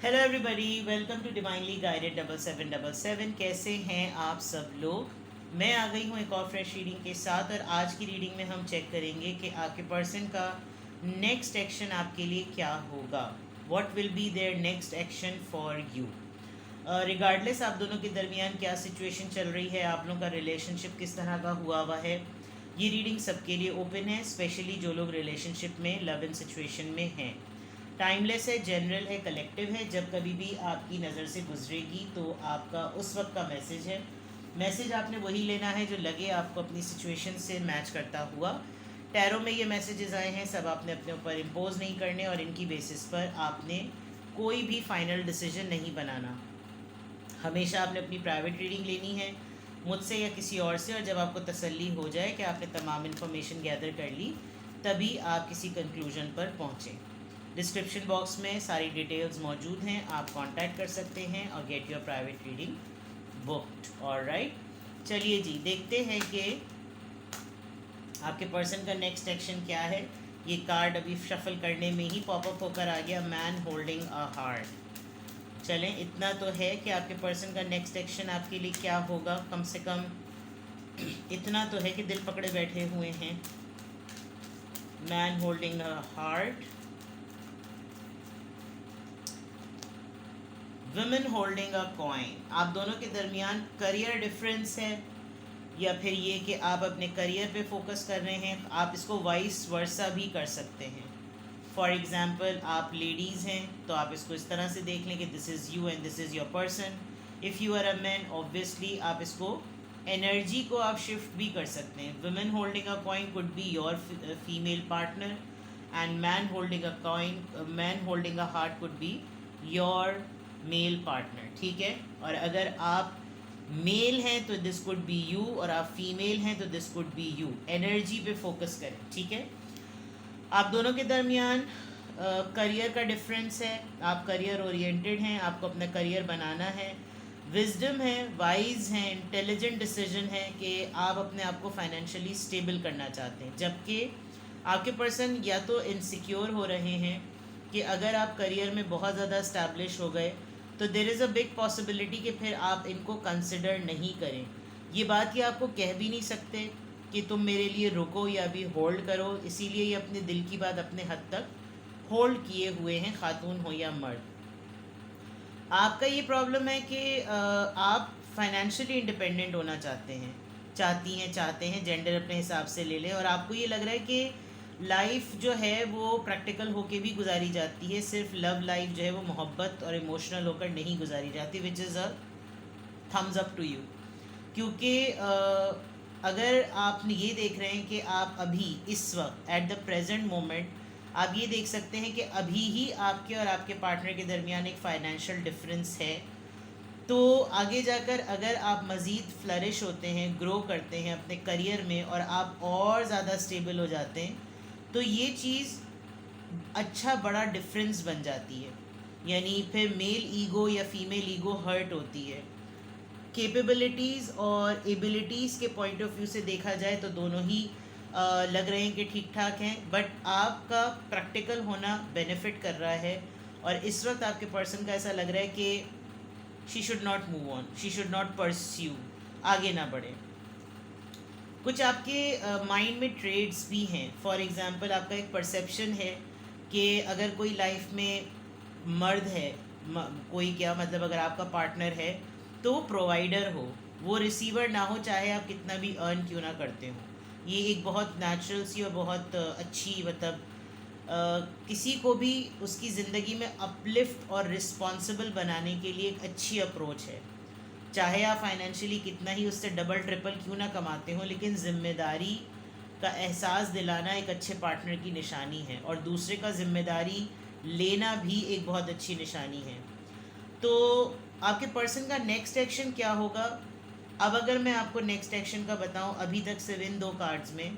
Hello everybody, welcome to divinely guided 7777। कैसे हैं आप सब लोग। मैं आ गई हूँ एक और फ्रेश रीडिंग के साथ, और आज की रीडिंग में हम चेक करेंगे कि आपके पर्सन का नेक्स्ट एक्शन आपके लिए क्या होगा। What will be there next action for you. Regardless आप दोनों के दरमियान क्या सिचुएशन चल रही है, आप लोगों का रिलेशनशिप किस तरह का हुआ है, ये रीडिंग सबके लिए ओपन है, स्पेशली जो लोग रिलेशनशिप में लव इन सिचुएशन में हैं। टाइमलेस है, जनरल है, कलेक्टिव है। जब कभी भी आपकी नज़र से गुजरेगी तो आपका उस वक्त का मैसेज है। मैसेज आपने वही लेना है जो लगे आपको अपनी सिचुएशन से मैच करता हुआ। टैरो में ये मैसेजेस आए हैं, सब आपने अपने ऊपर इम्पोज नहीं करने, और इनकी बेसिस पर आपने कोई भी फाइनल डिसीजन नहीं बनाना। हमेशा आपने अपनी प्राइवेट रीडिंग लेनी है मुझसे या किसी और से, और जब आपको तसल्ली हो जाए कि आपने तमाम इन्फॉर्मेशन गैदर कर ली, तभी आप किसी कंक्लूजन पर पहुँचें। डिस्क्रिप्शन बॉक्स में सारी डिटेल्स मौजूद हैं, आप कांटेक्ट कर सकते हैं और get your private reading booked. Alright, चलिए जी, देखते हैं कि आपके पर्सन का नेक्स्ट एक्शन क्या है। ये कार्ड अभी शफल करने में ही पॉपअप होकर आ गया, मैन होल्डिंग अ हार्ट। चलें, इतना तो है कि आपके पर्सन का नेक्स्ट एक्शन आपके लिए क्या होगा। कम से कम इतना तो है कि दिल पकड़े बैठे हुए हैं। Man holding a heart, women holding a coin. आप दोनों के दरमियान करियर डिफरेंस है, या फिर ये कि आप अपने करियर पे फोकस कर रहे हैं। आप इसको वाइस वर्सा भी कर सकते हैं। फॉर एग्ज़ाम्पल, आप लेडीज़ हैं तो आप इसको इस तरह से देख लें कि this is you and this is your person. If you are a man, obviously आप इसको एनर्जी को आप शिफ्ट भी कर सकते हैं। Women holding a coin could be your female partner, and man holding a heart could be your male partner. ठीक है, और अगर आप मेल हैं तो दिस कुड बी यू, और आप फीमेल हैं तो this could be you. Energy पे फोकस करें, ठीक है। आप दोनों के दरमियान करियर का डिफरेंस है। आप करियर ओरिएंटेड हैं, आपको अपना करियर बनाना है। विजडम है, वाइज हैं, इंटेलिजेंट डिसीजन है कि आप अपने आप को फाइनेंशियली स्टेबल करना चाहते हैं। जबकि आपके पर्सन या तो इनसिक्योर हो रहे हैं कि अगर आप करियर में बहुत ज़्यादा इस्टेब्लिश हो गए तो there is a big possibility कि फिर आप इनको कंसिडर नहीं करें। ये बात कि आपको कह भी नहीं सकते कि तुम मेरे लिए रुको या अभी होल्ड करो, इसीलिए ये अपने दिल की बात अपने हद तक होल्ड किए हुए हैं, खातून हो या मर्द। आपका ये प्रॉब्लम है कि आप फाइनेंशियली इंडिपेंडेंट होना चाहते हैं, जेंडर अपने हिसाब से ले लें, और आपको ये लग रहा है कि लाइफ जो है वो प्रैक्टिकल होके भी गुजारी जाती है, सिर्फ लव लाइफ जो है वो मोहब्बत और इमोशनल होकर नहीं गुजारी जाती, which is a thumbs up to you. क्योंकि अगर आप ये देख रहे हैं कि आप अभी इस वक्त एट द प्रेजेंट मोमेंट आप ये देख सकते हैं कि अभी ही आपके और आपके पार्टनर के दरमियान एक फाइनेंशियल डिफरेंस है, तो आगे जाकर अगर आप मज़ीद फ्लरिश होते हैं, ग्रो करते हैं अपने करियर में, और आप और ज़्यादा स्टेबल हो जाते हैं, तो ये चीज़ अच्छा बड़ा डिफरेंस बन जाती है। यानी फिर मेल ईगो या फीमेल ईगो हर्ट होती है। कैपेबिलिटीज़ और एबिलिटीज़ के पॉइंट ऑफ व्यू से देखा जाए तो दोनों ही लग रहे हैं कि ठीक ठाक हैं, बट आपका प्रैक्टिकल होना बेनिफिट कर रहा है, और इस वक्त आपके पर्सन का ऐसा लग रहा है कि she should not move on, she should not pursue, आगे ना बढ़े। कुछ आपके माइंड में ट्रेड्स भी हैं। फॉर एग्ज़ाम्पल, आपका एक परसेप्शन है कि अगर कोई लाइफ में मर्द है, कोई क्या मतलब, अगर आपका पार्टनर है तो प्रोवाइडर हो, वो रिसीवर ना हो, चाहे आप कितना भी अर्न क्यों ना करते हो। ये एक बहुत नेचुरल सी और बहुत अच्छी, मतलब किसी को भी उसकी ज़िंदगी में अपलिफ्ट और रिस्पॉन्सिबल बनाने के लिए एक अच्छी अप्रोच है। चाहे आप फाइनेंशियली कितना ही उससे डबल ट्रिपल क्यों ना कमाते हो, लेकिन ज़िम्मेदारी का एहसास दिलाना एक अच्छे पार्टनर की निशानी है, और दूसरे का ज़िम्मेदारी लेना भी एक बहुत अच्छी निशानी है। तो आपके पर्सन का नेक्स्ट एक्शन क्या होगा। अब अगर मैं आपको नेक्स्ट एक्शन का बताऊं, अभी तक सिर्फ इन दो कार्ड्स में,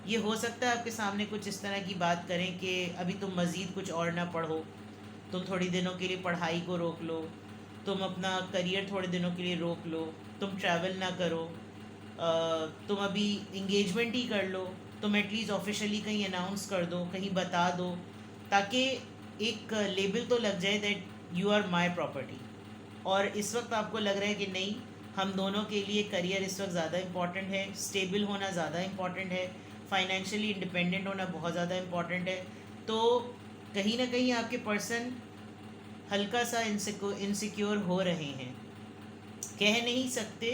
ये हो सकता है आपके सामने कुछ इस तरह की बात करें कि अभी तुम मज़ीद कुछ और ना पढ़ो, तुम थोड़ी दिनों के लिए पढ़ाई को रोक लो, तुम अपना करियर थोड़े दिनों के लिए रोक लो, तुम ट्रैवल ना करो, तुम अभी इंगेजमेंट ही कर लो, तुम एटलीस्ट ऑफिशियली कहीं अनाउंस कर दो, कहीं बता दो, ताकि एक लेबल तो लग जाए that you are my property. और इस वक्त आपको लग रहा है कि नहीं, हम दोनों के लिए करियर इस वक्त ज़्यादा इम्पॉर्टेंट है, स्टेबल होना ज़्यादा इम्पॉर्टेंट है, फाइनेंशियली इंडिपेंडेंट होना बहुत ज़्यादा इम्पॉर्टेंट है। तो कहीं ना कहीं आपके पर्सन हल्का सा इनसिक्योर हो रहे हैं, कह नहीं सकते,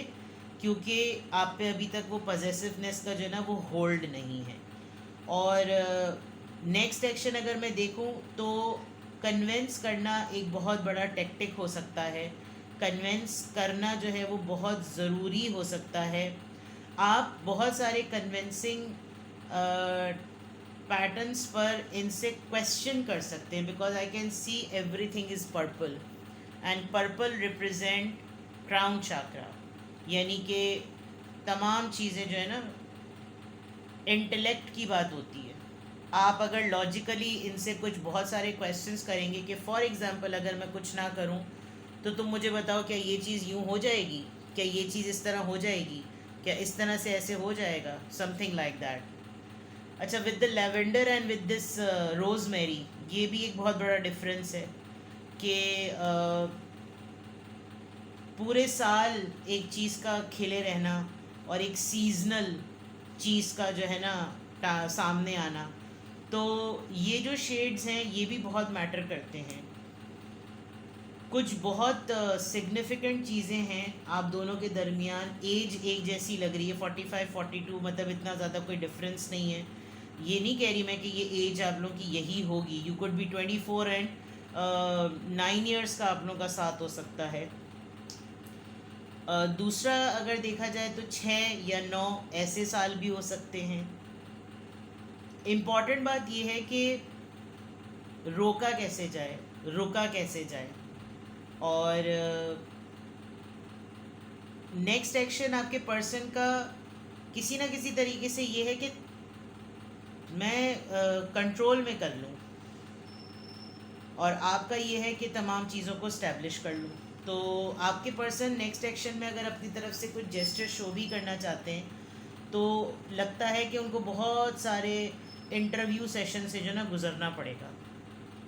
क्योंकि आप पे अभी तक वो पॉजेसिवनेस का जो है ना वो होल्ड नहीं है। और नेक्स्ट एक्शन अगर मैं देखूं तो कन्विंस करना एक बहुत बड़ा टेक्टिक हो सकता है। कन्विंस करना जो है वो बहुत ज़रूरी हो सकता है। आप बहुत सारे कन्विंसिंग पैटर्न्स पर इनसे क्वेश्चन कर सकते हैं, because I can see everything is purple and purple represent crown chakra, यानी कि तमाम चीज़ें जो है ना इंटेलेक्ट की बात होती है। आप अगर लॉजिकली इनसे कुछ बहुत सारे क्वेश्चंस करेंगे कि फॉर एग्जांपल अगर मैं कुछ ना करूं तो तुम मुझे बताओ क्या ये चीज़ यूं हो जाएगी, क्या ये चीज़ इस तरह हो जाएगी, क्या इस तरह से ऐसे हो जाएगा, समथिंग लाइक दैट। अच्छा, with the lavender and with this rosemary, ये भी एक बहुत बड़ा डिफरेंस है कि पूरे साल एक चीज़ का खिले रहना और एक सीजनल चीज़ का जो है ना सामने आना, तो ये जो शेड्स हैं ये भी बहुत मैटर करते हैं। कुछ बहुत सिग्निफिकेंट चीज़ें हैं आप दोनों के दरमियान। एज एक जैसी लग रही है, 45-42, मतलब इतना ज़्यादा कोई डिफरेंस नहीं है। ये नहीं कह रही मैं कि ये एज आप लोगों की यही होगी, you could be 24 and 9 years का आप लोगों का साथ हो सकता है। दूसरा अगर देखा जाए तो 6 या 9 ऐसे साल भी हो सकते हैं। इम्पॉर्टेंट बात यह है कि रोका कैसे जाए, रुका कैसे जाए। और नेक्स्ट एक्शन आपके पर्सन का किसी ना किसी तरीके से ये है कि मैं कंट्रोल में कर लूँ, और आपका ये है कि तमाम चीज़ों को स्टैब्लिश कर लूँ। तो आपके पर्सन नेक्स्ट एक्शन में अगर अपनी तरफ से कुछ जेस्चर शो भी करना चाहते हैं तो लगता है कि उनको बहुत सारे इंटरव्यू सेशन से जो ना गुज़रना पड़ेगा।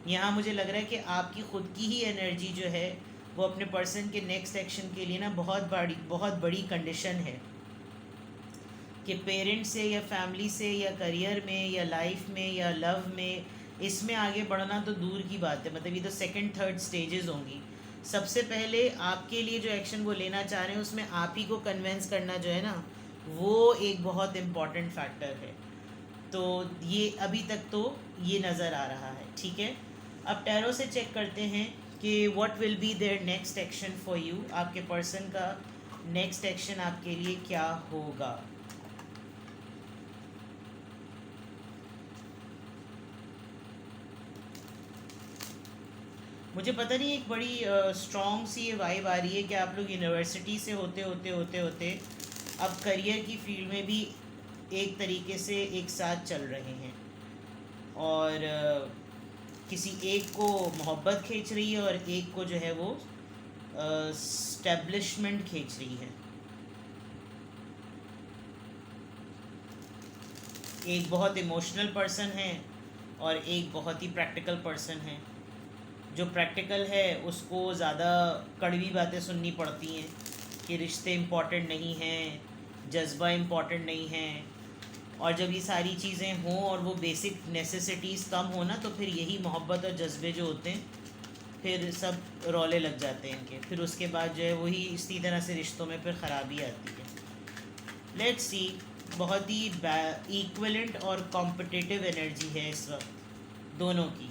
यहाँ मुझे लग रहा है कि आपकी ख़ुद की ही एनर्जी जो है वो अपने पर्सन के नेक्स्ट एक्शन के लिए ना बहुत बड़ी कंडीशन है कि पेरेंट्स से या फैमिली से या करियर में या लाइफ में या लव में, इसमें आगे बढ़ना तो दूर की बात है। मतलब ये तो सेकंड थर्ड स्टेजेस होंगी। सबसे पहले आपके लिए जो एक्शन वो लेना चाह रहे हैं उसमें आप ही को कन्विंस करना जो है ना वो एक बहुत इम्पॉर्टेंट फैक्टर है। तो ये अभी तक तो ये नज़र आ रहा है, ठीक है। अब टैरो से चेक करते हैं कि what will be there next action for you. आपके पर्सन का नेक्स्ट एक्शन आपके लिए क्या होगा। मुझे पता नहीं, एक बड़ी स्ट्रॉन्ग सी ये वाइब आ रही है कि आप लोग यूनिवर्सिटी से होते अब करियर की फील्ड में भी एक तरीके से एक साथ चल रहे हैं, और किसी एक को मोहब्बत खींच रही है और एक को जो है वो स्टैब्लिशमेंट खींच रही है। एक बहुत इमोशनल पर्सन है और एक बहुत ही प्रैक्टिकल पर्सन है। जो प्रैक्टिकल है उसको ज़्यादा कड़वी बातें सुननी पड़ती हैं कि रिश्ते इम्पॉर्टेंट नहीं हैं, जज्बा इम्पॉर्टेंट नहीं है, और जब ये सारी चीज़ें हों और वो बेसिक नेसेसिटीज़ कम हो ना, तो फिर यही मोहब्बत और जज्बे जो होते हैं फिर सब रौले लग जाते हैं इनके। फिर उसके बाद जो है वही इसी तरह से रिश्तों में फिर ख़राबी आती है। लेट्स सी, बहुत ही इक्वलेंट और कॉम्पिटिटिव एनर्जी है इस वक्त दोनों की।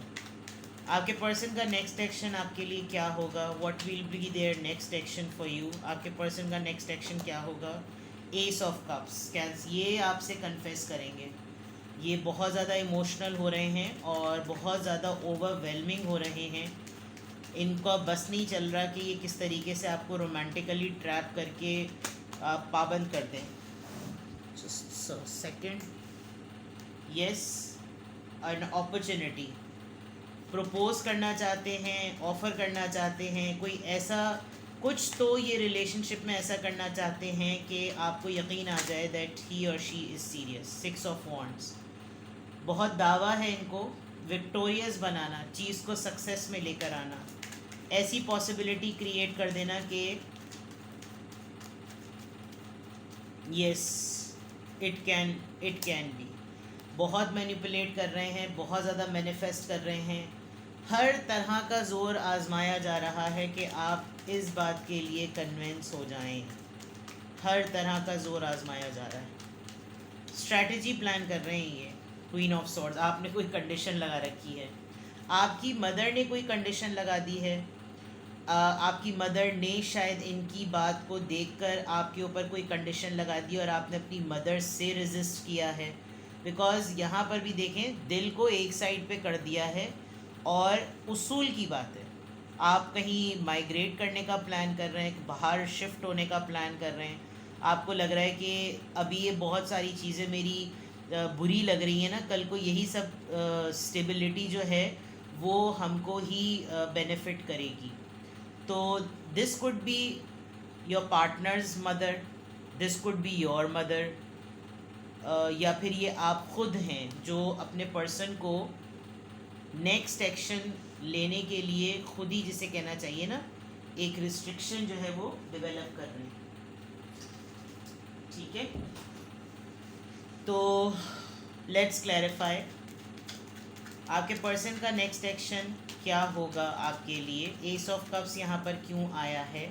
आपके पर्सन का नेक्स्ट एक्शन आपके लिए क्या होगा, what will be there next action for you. आपके पर्सन का नेक्स्ट एक्शन क्या होगा। एस ऑफ कप्स, कैंस ये आपसे कन्फेस करेंगे। ये बहुत ज़्यादा इमोशनल हो रहे हैं और बहुत ज़्यादा ओवरवेलमिंग हो रहे हैं। इनको बस नहीं चल रहा कि ये किस तरीके से आपको रोमांटिकली ट्रैप करके पाबंद कर दें। Second, yes, an opportunity propose करना चाहते हैं, ऑफ़र करना चाहते हैं, कोई ऐसा कुछ तो ये रिलेशनशिप में ऐसा करना चाहते हैं कि आपको यकीन आ जाए दैट ही और she is serious. 6 of wands, बहुत दावा है इनको विक्टोरियस बनाना, चीज़ को सक्सेस में लेकर आना। ऐसी पॉसिबिलिटी क्रिएट कर देना कि यस इट कैन बी। बहुत मैनिपुलेट कर रहे हैं, बहुत ज़्यादा मैनिफेस्ट कर रहे हैं, हर तरह का ज़ोर आजमाया जा रहा है कि आप इस बात के लिए कन्विंस हो जाएं। हर तरह का ज़ोर आजमाया जा रहा है, स्ट्रैटेजी प्लान कर रहे हैं ये क्वीन ऑफ सॉर्ड्स। आपने कोई कंडीशन लगा रखी है, आपकी मदर ने कोई कंडीशन लगा दी है, आपकी मदर ने शायद इनकी बात को देखकर आपके ऊपर कोई कंडीशन लगा दी और आपने अपनी मदर से रेजिस्ट किया है। बिकॉज़ यहाँ पर भी देखें, दिल को एक साइड पे कर दिया है और उसूल की बात है। आप कहीं माइग्रेट करने का प्लान कर रहे हैं, बाहर शिफ्ट होने का प्लान कर रहे हैं, आपको लग रहा है कि अभी ये बहुत सारी चीज़ें मेरी बुरी लग रही हैं ना, कल को यही सब स्टेबिलिटी जो है वो हमको ही बेनिफिट करेगी। तो this could be your partners mother, this could be your mother, या फिर ये आप खुद हैं जो अपने पर्सन को नेक्स्ट एक्शन लेने के लिए खुद ही, जिसे कहना चाहिए ना, एक रिस्ट्रिक्शन जो है वो डेवलप कर रहे हैं। ठीक है, तो लेट्स क्लैरिफाई आपके पर्सन का नेक्स्ट एक्शन क्या होगा आपके लिए। एस ऑफ कप्स यहाँ पर क्यों आया है,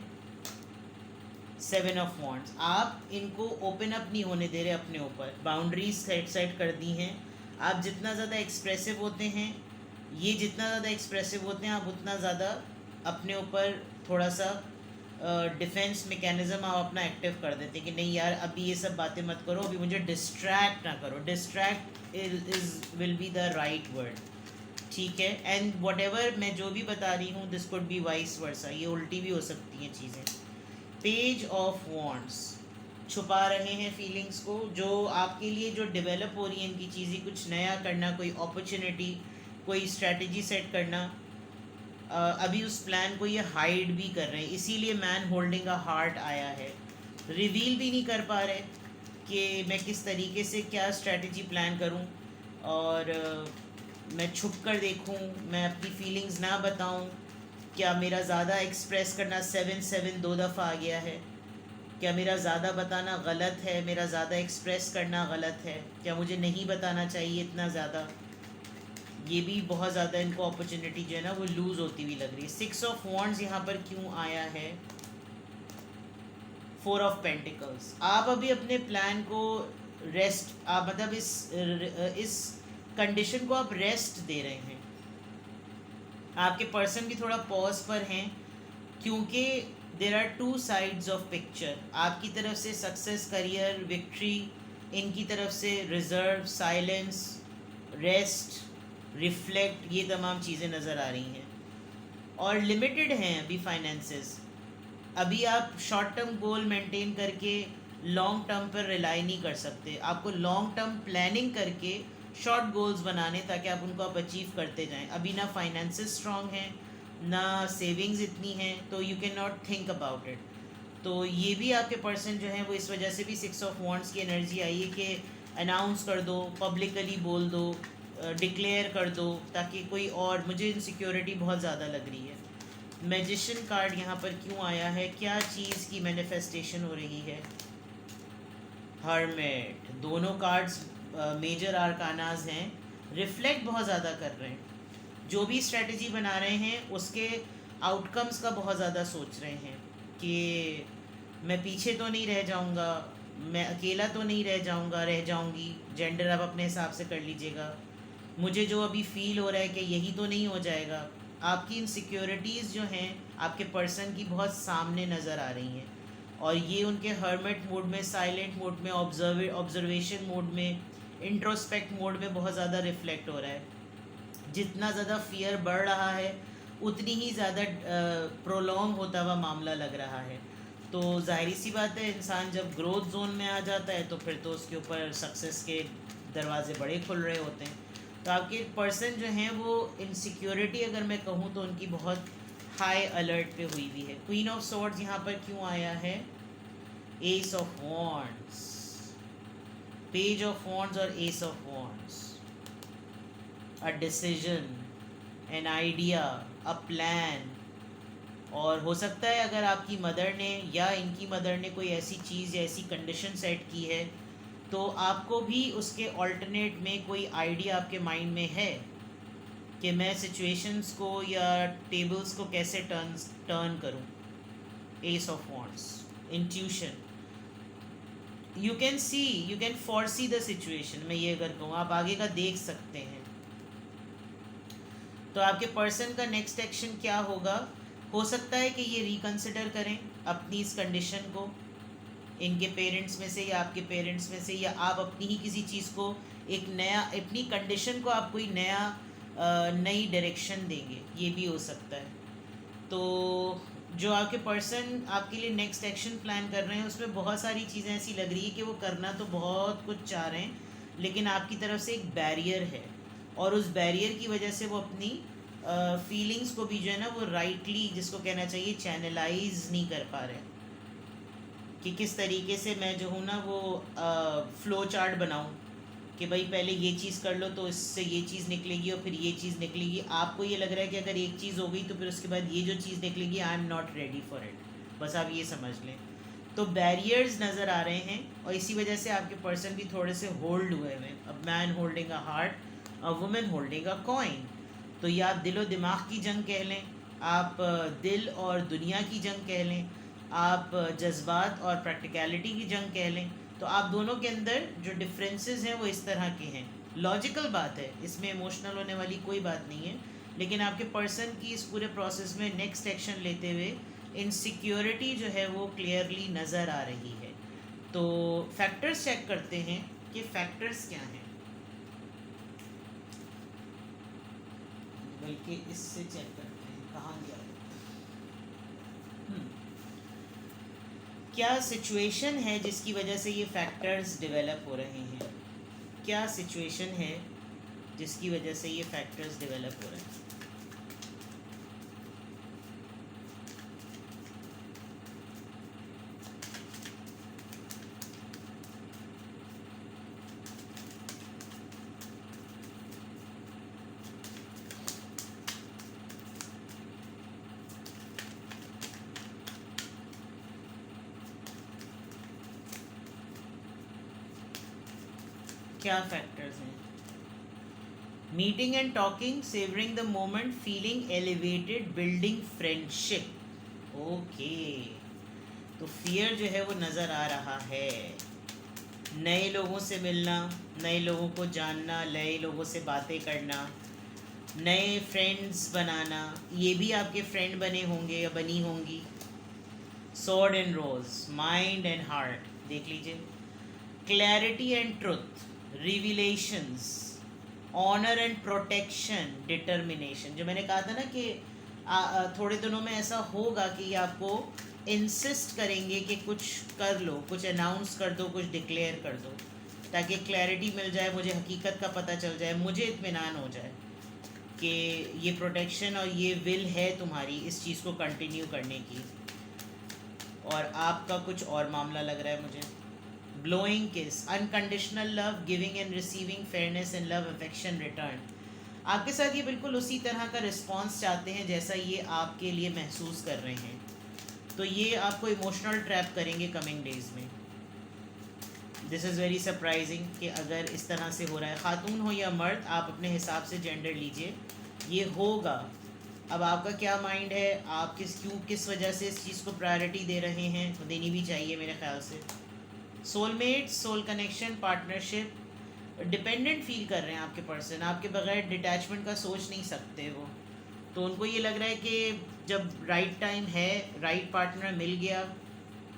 7 ऑफ वॉन्ड्स। आप इनको ओपन अप नहीं होने दे रहे अपने ऊपर, बाउंड्रीज सेट कर दी हैं। आप जितना ज़्यादा एक्सप्रेसिव होते हैं, ये जितना ज़्यादा एक्सप्रेसिव होते हैं, आप उतना ज़्यादा अपने ऊपर थोड़ा सा डिफेंस मैकेनिज़्म आप अपना एक्टिव कर देते हैं कि नहीं यार अभी ये सब बातें मत करो, अभी मुझे डिस्ट्रैक्ट ना करो। Distract is will be the right word. ठीक है, एंड वट एवर मैं जो भी बता रही हूँ, this could be vice versa, ये उल्टी भी हो सकती हैं चीज़ें। पेज ऑफ वॉन्ड्स, छुपा रहे हैं फीलिंग्स को, जो आपके लिए जो डेवलप हो रही हैं इनकी चीज़ें, कुछ नया करना, कोई अपॉर्चुनिटी, कोई स्ट्रैटेजी सेट करना, अभी उस प्लान को ये हाइड भी कर रहे हैं, इसीलिए मैन होल्डिंग अ हार्ट आया है। रिवील भी नहीं कर पा रहे कि मैं किस तरीके से क्या स्ट्रैटेजी प्लान करूं, और मैं छुप कर देखूं, मैं अपनी फीलिंग्स ना बताऊं। क्या मेरा ज़्यादा एक्सप्रेस करना, 7 2 दफ़ा आ गया है, क्या मेरा ज़्यादा बताना गलत है, मेरा ज़्यादा एक्सप्रेस करना गलत है, क्या मुझे नहीं बताना चाहिए इतना ज़्यादा। ये भी बहुत ज़्यादा इनको अपॉर्चुनिटी जो है ना वो लूज़ होती हुई लग रही है। 6 ऑफ वॉन्ड्स यहाँ पर क्यों आया है, 4 ऑफ पेंटिकल्स। आप अभी अपने प्लान को रेस्ट, आप मतलब इस कंडीशन को आप रेस्ट दे रहे हैं। आपके पर्सन भी थोड़ा पॉज पर हैं, क्योंकि there are 2 sides of picture. आपकी तरफ से सक्सेस, करियर, विक्ट्री, इनकी तरफ से रिजर्व, साइलेंस, रेस्ट, रिफ्लेक्ट, ये तमाम चीज़ें नज़र आ रही हैं। और लिमिटेड हैं अभी फाइनेंसेस। अभी आप शॉर्ट टर्म गोल मेंटेन करके लॉन्ग टर्म पर रिलाई नहीं कर सकते। आपको लॉन्ग टर्म प्लानिंग करके शॉर्ट गोल्स बनाने, ताकि आप उनको आप अचीव करते जाएं। अभी ना फाइनेंसेस स्ट्रॉन्ग हैं, ना सेविंग्स इतनी हैं, तो you can not think about it. तो ये भी आपके पर्सन जो हैं वो इस वजह से भी 6 ऑफ वॉन्ड्स की एनर्जी आई है कि अनाउंस कर दो, पब्लिकली बोल दो, डिक्लेयर कर दो, ताकि कोई और, मुझे इनसिक्योरिटी बहुत ज़्यादा लग रही है। मैजिशियन कार्ड यहाँ पर क्यों आया है, क्या चीज़ की मैनिफेस्टेशन हो रही है, हर्मिट। दोनों कार्ड्स मेजर आर्कानाज हैं, रिफ्लेक्ट बहुत ज़्यादा कर रहे हैं। जो भी स्ट्रेटजी बना रहे हैं उसके आउटकम्स का बहुत ज़्यादा सोच रहे हैं कि मैं पीछे तो नहीं रह जाऊंगा, मैं अकेला तो नहीं रह जाऊंगा, रह जाऊंगी। जेंडर आप अपने हिसाब से कर लीजिएगा। मुझे जो अभी फील हो रहा है कि यही तो नहीं हो जाएगा। आपकी इनसिक्योरिटीज़ जो हैं आपके पर्सन की बहुत सामने नज़र आ रही हैं, और ये उनके हर्मिट मोड में, साइलेंट मोड में, ऑब्जर्वेशन मोड में, इंट्रोस्पेक्ट मोड में बहुत ज़्यादा रिफ्लेक्ट हो रहा है। जितना ज़्यादा फियर बढ़ रहा है उतनी ही ज़्यादा प्रोलॉन्ग होता हुआ मामला लग रहा है। तो जाहिर सी बात है, इंसान जब ग्रोथ जोन में आ जाता है तो फिर तो उसके ऊपर सक्सेस के दरवाजे बड़े खुल रहे होते हैं। तो आपके पर्सन जो हैं वो इनसिक्योरिटी, अगर मैं कहूँ तो उनकी बहुत हाई अलर्ट पे हुई हुई है। क्वीन ऑफ सॉर्ड्स यहाँ पर क्यों आया है, ace of wands, page of wands और ace of wands. A decision, an idea, a plan, और हो सकता है अगर आपकी मदर ने या इनकी मदर ने कोई ऐसी चीज़ या ऐसी कंडीशन सेट की है, तो आपको भी उसके ऑल्टरनेट में कोई आइडिया आपके माइंड में है कि मैं सिचुएशंस को या टेबल्स को कैसे टर्न करूं. S of wands, intuition. You can foresee the situation. मैं ये अगर कहूँ, आप आगे का देख सकते हैं. तो आपके पर्सन का नेक्स्ट एक्शन क्या होगा? हो सकता है कि ये रिकंसिडर करें अपनी इस कंडीशन को, इनके पेरेंट्स में से या आपके पेरेंट्स में से, या आप अपनी ही किसी चीज़ को एक नया, अपनी कंडीशन को आप कोई नई डायरेक्शन देंगे, ये भी हो सकता है. तो जो आपके पर्सन आपके लिए नेक्स्ट एक्शन प्लान कर रहे हैं, उसमें बहुत सारी चीज़ें ऐसी लग रही है कि वो करना तो बहुत कुछ चाह रहे हैं, लेकिन आपकी तरफ से एक बैरियर है, और उस बैरियर की वजह से वो अपनी फीलिंग्स को भी जो है ना वो राइटली, जिसको कहना चाहिए, चैनलाइज नहीं कर पा रहे कि किस तरीके से मैं जो हूँ ना वो फ्लो चार्ट बनाऊँ कि भाई पहले ये चीज़ कर लो तो इससे ये चीज़ निकलेगी और फिर ये चीज़ निकलेगी. आपको ये लग रहा है कि अगर एक चीज़ हो गई तो फिर उसके बाद ये जो चीज़ निकलेगी, I am not ready for it. बस आप ये समझ लें. तो बैरियर्स नज़र आ रहे हैं, और इसी वजह से आपके पर्सन भी थोड़े से होल्ड हुए हैं. A man holding a heart, a women holding a coin. तो ये आप दिलो दिमाग की जंग कह लें, आप दिल और दुनिया की जंग कह लें, आप जज्बात और प्रैक्टिकलिटी की जंग कह लें. तो आप दोनों के अंदर जो डिफरेंसेस हैं वो इस तरह के हैं. लॉजिकल बात है, इसमें इमोशनल होने वाली कोई बात नहीं है, लेकिन आपके पर्सन की इस पूरे प्रोसेस में नेक्स्ट एक्शन लेते हुए इनसिक्योरिटी जो है वो क्लियरली नज़र आ रही है. तो फैक्टर्स चेक करते हैं कि फैक्टर्स क्या हैं, बल्कि इससे चेक करते हैं कहाँ गया. क्या सिचुएशन है जिसकी वजह से ये फैक्टर्स डेवलप हो रहे हैं? क्या सिचुएशन है जिसकी वजह से ये फैक्टर्स डेवलप हो रहे हैं? क्या फैक्टर्स हैं? Meeting and talking, savouring the moment, feeling elevated, building friendship. Okay, तो फियर जो है वो नज़र आ रहा है. नए लोगों से मिलना, नए लोगों को जानना, नए लोगों से बातें करना, नए फ्रेंड्स बनाना. ये भी आपके फ्रेंड बने होंगे या बनी होंगी. Sword and rose, mind and heart, देख लीजिए. Clarity and truth, revelations, honour and protection, determination. जो मैंने कहा था ना कि थोड़े दिनों में ऐसा होगा कि आपको इंसिस्ट करेंगे कि कुछ कर लो, कुछ अनाउंस कर दो, कुछ डिक्लेयर कर दो, ताकि क्लैरिटी मिल जाए, मुझे हकीकत का पता चल जाए, मुझे इत्मीनान हो जाए कि ये प्रोटेक्शन और ये विल है तुम्हारी इस चीज़ को कंटिन्यू करने की. और आपका कुछ और मामला लग रहा है मुझे. ब्लोइंग किस, unconditional love, giving and receiving, fairness and love, affection, return. आपके साथ ये बिल्कुल उसी तरह का रिस्पॉन्स चाहते हैं जैसा ये आपके लिए महसूस कर रहे हैं. तो ये आपको इमोशनल ट्रैप करेंगे कमिंग डेज में. दिस इज़ वेरी सरप्राइजिंग कि अगर इस तरह से हो रहा है, ख़ातून हो या मर्द, आप अपने हिसाब से जेंडर लीजिए, ये होगा. अब आपका क्या माइंड है, आप किस वजह से इस चीज़ को प्रायोरिटी दे रहे हैं, तो देनी भी चाहिए मेरे ख्याल से. Soulmate, soul connection, partnership, dependent feel कर रहे हैं आपके पर्सन, आपके बगैर डिटैचमेंट का सोच नहीं सकते वो. तो उनको ये लग रहा है कि जब राइट टाइम है, राइट पार्टनर मिल गया,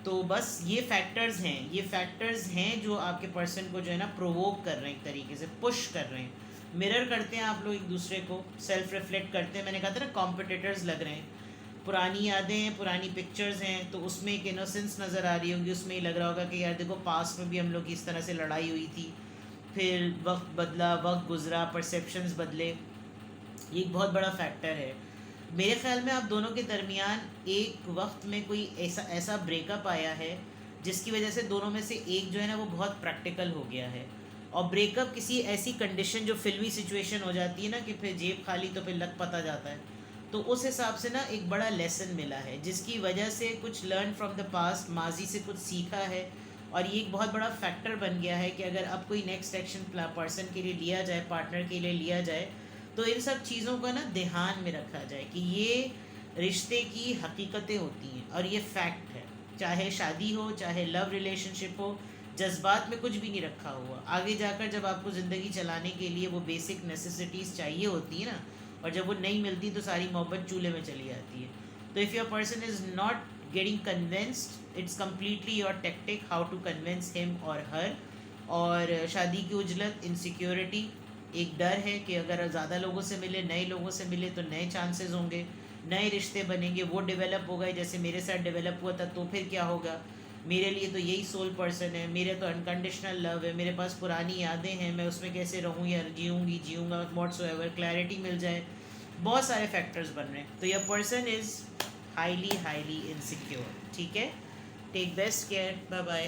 तो बस ये फैक्टर्स हैं जो आपके पर्सन को जो है ना प्रोवोक कर रहे हैं, एक तरीके से पुश कर रहे हैं. मिरर करते हैं आप लोग एक दूसरे को, सेल्फ रिफ्लेक्ट करते हैं. मैंने कहा था ना कॉम्पिटिटर्स लग रहे हैं. पुरानी यादें हैं, पुरानी पिक्चर्स हैं, तो उसमें एक इनोसेंस नज़र आ रही होगी. उसमें ये लग रहा होगा कि यार देखो पास्ट में भी हम लोग की इस तरह से लड़ाई हुई थी, फिर वक्त बदला, वक्त गुजरा, परसेप्शंस बदले. ये एक बहुत बड़ा फैक्टर है. मेरे ख्याल में आप दोनों के दरमियान एक वक्त में कोई ऐसा ब्रेकअप आया है जिसकी वजह से दोनों में से एक जो है ना वो बहुत प्रैक्टिकल हो गया है. और ब्रेकअप किसी ऐसी कंडीशन जो फिल्मी सिचुएशन हो जाती है ना कि फिर जेब खाली तो फिर लग पता जाता है, तो उस हिसाब से ना एक बड़ा लेसन मिला है, जिसकी वजह से कुछ लर्न फ्रॉम द पास्ट, माजी से कुछ सीखा है। और ये एक बहुत बड़ा फैक्टर बन गया है कि अगर अब कोई नेक्स्ट एक्शन पर्सन के लिए लिया जाए, पार्टनर के लिए लिया जाए, तो इन सब चीज़ों का ना ध्यान में रखा जाए कि ये रिश्ते की हकीकतें होती हैं और ये फैक्ट है। चाहे शादी हो, चाहे लव रिलेशनशिप हो, जज्बात में कुछ भी नहीं रखा हुआ। आगे जाकर जब आपको ज़िंदगी चलाने के लिए वो बेसिक नेसेसिटीज़ चाहिए होती है ना, और जब वो नहीं मिलती तो सारी मोहब्बत चूल्हे में चली जाती है। तो if your person is not getting convinced, it's completely your tactic how to convince him और हर। और शादी की उजलत, इनसिक्योरिटी, एक डर है कि अगर ज़्यादा लोगों से मिले, नए लोगों से मिले तो नए चांसेस होंगे, नए रिश्ते बनेंगे, वो डेवलप हो गए जैसे मेरे साथ डेवलप हुआ था, तो फिर क्या होगा, मेरे लिए तो यही सोल पर्सन है, मेरे तो अनकंडीशनल लव है, मेरे पास पुरानी यादें हैं, मैं उसमें कैसे रहूँ या जीऊँगा व्हाट्सोएवर, क्लैरिटी मिल जाए। बहुत सारे फैक्टर्स बन रहे हैं। तो यह person is highly highly insecure. ठीक है, take best care, bye bye.